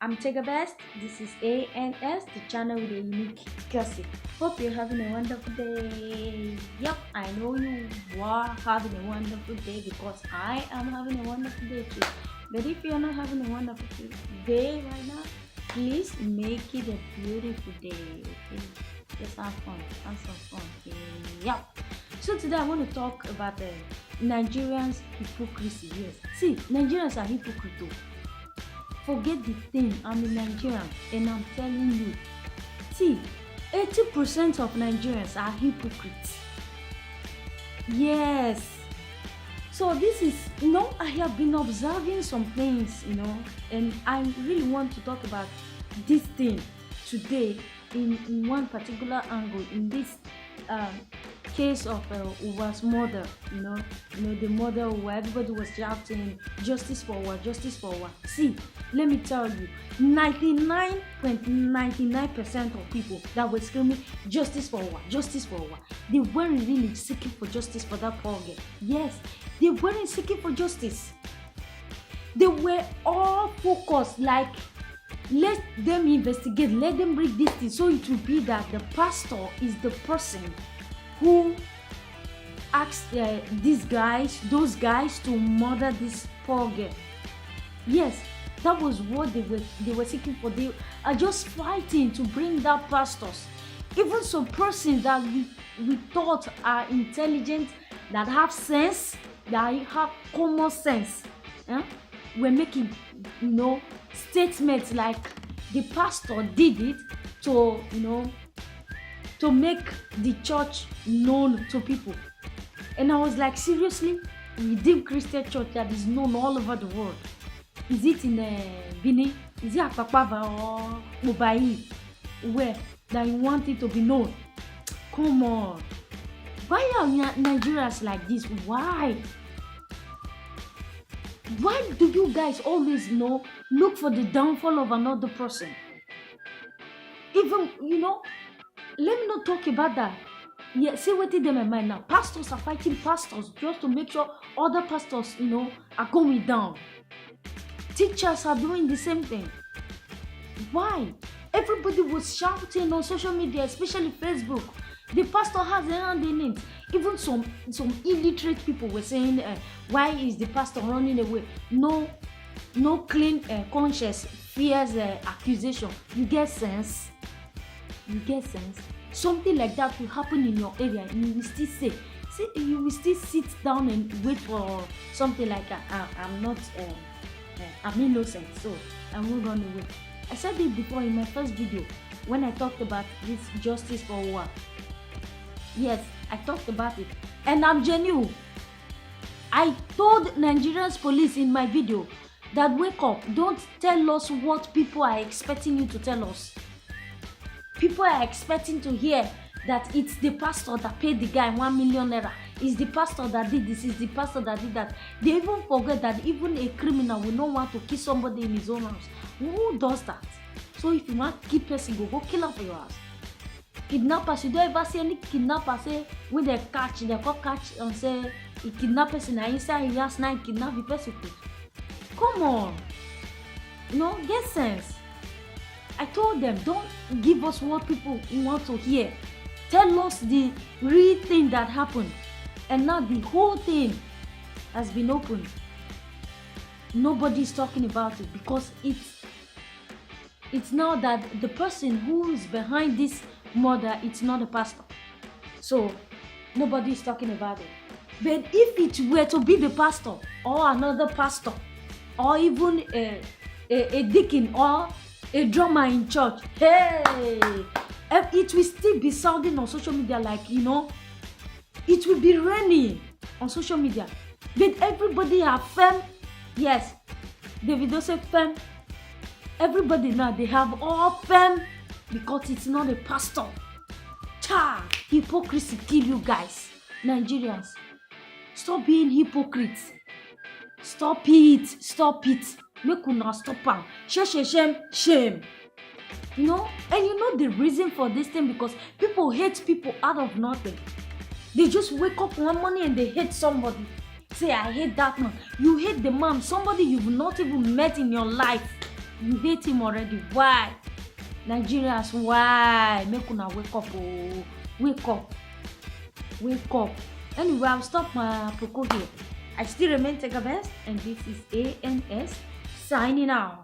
I'm Tega Best. This is ANS, the channel with a unique gossip. Hope you're having a wonderful day. Yep, I know you are having a wonderful day because I am having a wonderful day too. But if you're not having a wonderful day right now, please make it a beautiful day. Okay? Just have fun. Have some fun. Okay? Yep. So today I want to talk about Nigerians' hypocrisy. Yes. See, Nigerians are hypocrites. Forget the thing, I'm a Nigerian and I'm telling you. See, 80% of Nigerians are hypocrites. Yes. So this is, I have been observing some things, and I really want to talk about this thing today in one particular angle, in this case of Uwa's mother, the mother where everybody was shouting justice for Uwa, justice for Uwa. See, let me tell you, 99.99% of people that were screaming justice for Uwa, justice for Uwa, they weren't really seeking for justice for that poor girl. Yes, they weren't seeking for justice. They were all focused like, let them investigate, let them bring this thing, so it will be that the pastor is the person who asked those guys to murder this poor girl. Yes, that was what they were seeking for. They are just fighting to bring that pastors, even some persons that we thought are intelligent, that have sense, that have common sense. We're making statements like the pastor did it to to make the church known to people. And I was like, seriously? Redeemed Christian Church that is known all over the world. Is it in Benin? Is it Akpakpava or Mobai? Where that you want it to be known? Come on. Why are Nigerians like this? Why? Why do you guys always look for the downfall of another person? Even, let me not talk about that. Yeah, see what them in mind now. Pastors are fighting pastors just to make sure other pastors, are going down. Teachers are doing the same thing. Why? Everybody was shouting on social media, especially Facebook. The pastor has a hand in it. Even some illiterate people were saying, why is the pastor running away? No clean conscience fears accusation. You get sense? Something like that will happen in your area, and you will still you will still sit down and wait for something like I'm innocent, so I won't run away. I said it before in my first video when I talked about this justice for Uwa. Yes, I talked about it, and I'm genuine. I told Nigeria's police in my video that wake up, don't tell us what people are expecting you to tell us. People are expecting to hear that it's the pastor that paid the guy 1 million naira. It's the pastor that did this. It's the pastor that did that. They even forget that even a criminal will not want to kill somebody in his own house. Who does that? So if you want to kill person, go kill her for your house. Kidnappers, you don't ever see any kidnapper say when they catch and say he kidnap person and inside his house now kidnap the person. Come on. Get sense. I told them, don't give us what people want to hear. Tell us the real thing that happened. And now the whole thing has been opened. Nobody's talking about it because it's now that the person who is behind this murder, it's not a pastor. So nobody's talking about it. But if it were to be the pastor or another pastor or even a deacon or a drummer in church, hey, it will still be sounding on social media like, it will be raining on social media. But everybody are firm. Yes, Davido said firm. Everybody now, they have all firm because it's not a pastor. Hypocrisy kill you guys. Nigerians, stop being hypocrites. Stop it. Make una stop am. Shame. And the reason for this thing, because people hate people out of nothing. They just wake up one morning and they hate somebody. Say, I hate that man. You hate the man, somebody you've not even met in your life. You hate him already. Why? Nigerians, why? Make una wake up, oh. Wake up. Wake up. Anyway, I'll stop my Poco here. I still remain Tegabest, and this is ANS signing out.